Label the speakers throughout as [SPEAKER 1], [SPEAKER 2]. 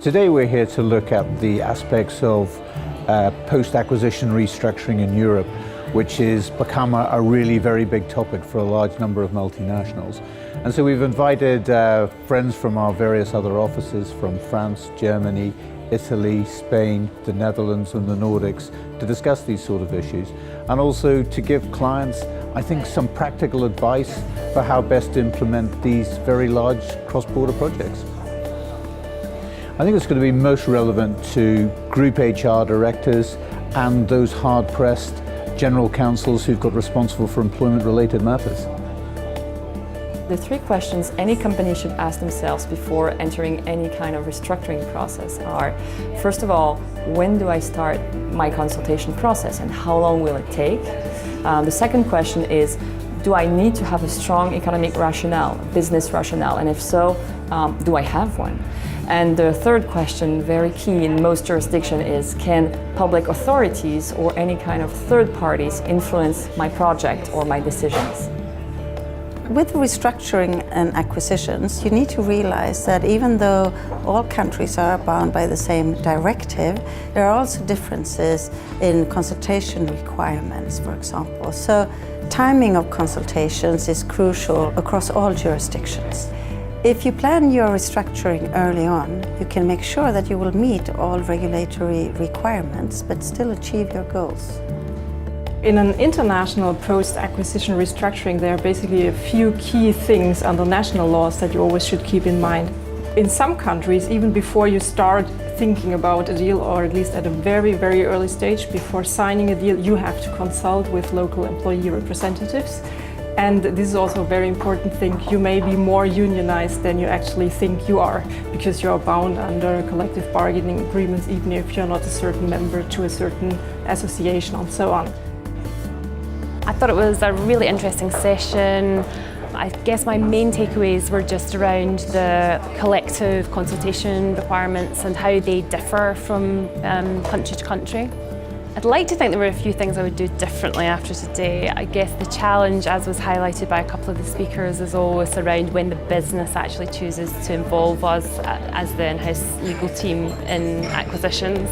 [SPEAKER 1] Today we're here to look at the aspects of post-acquisition restructuring in Europe, which has become a really very big topic for a large number of multinationals. And so we've invited friends from our various other offices from France, Germany, Italy, Spain, the Netherlands and the Nordics to discuss these sort of issues, and also to give clients, I think, some practical advice for how best to implement these very large cross-border projects. I think it's going to be most relevant to group HR directors and those hard-pressed general counsels who've got responsible for employment-related matters.
[SPEAKER 2] The three questions any company should ask themselves before entering any kind of restructuring process are, first of all, when do I start my consultation process and how long will it take? The second question is, do I need to have a strong economic rationale, business rationale, and if so, do I have one? And the third question, very key in most jurisdictions, is can public authorities or any kind of third parties influence my project or my decisions?
[SPEAKER 3] With restructuring and acquisitions, you need to realize that even though all countries are bound by the same directive, there are also differences in consultation requirements, for example. So timing of consultations is crucial across all jurisdictions. If you plan your restructuring early on, you can make sure that you will meet all regulatory requirements but still achieve your goals.
[SPEAKER 4] In an international post-acquisition restructuring, there are basically a few key things under national laws that you always should keep in mind. In some countries, even before you start thinking about a deal, or at least at a very, very early stage before signing a deal, you have to consult with local employee representatives. And this is also a very important thing. You may be more unionized than you actually think you are, because you are bound under collective bargaining agreements, even if you're not a certain member to a certain association and so on.
[SPEAKER 5] I thought it was a really interesting session. I guess my main takeaways were just around the collective consultation requirements and how they differ from country to country. I'd like to think there were a few things I would do differently after today. I guess the challenge, as was highlighted by a couple of the speakers, is always around when the business actually chooses to involve us as the in-house legal team in acquisitions.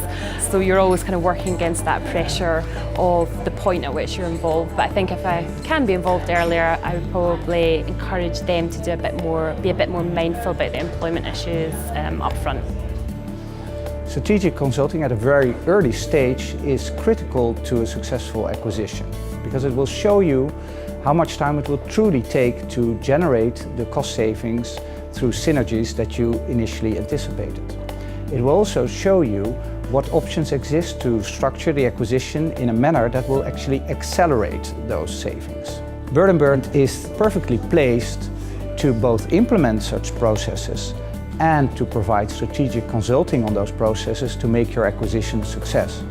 [SPEAKER 5] So you're always kind of working against that pressure of the point at which you're involved. But I think if I can be involved earlier, I would probably encourage them to do be a bit more mindful about the employment issues up front.
[SPEAKER 6] Strategic consulting at a very early stage is critical to a successful acquisition, because it will show you how much time it will truly take to generate the cost savings through synergies that you initially anticipated. It will also show you what options exist to structure the acquisition in a manner that will actually accelerate those savings. Burdenberg is perfectly placed to both implement such processes and to provide strategic consulting on those processes to make your acquisition a success.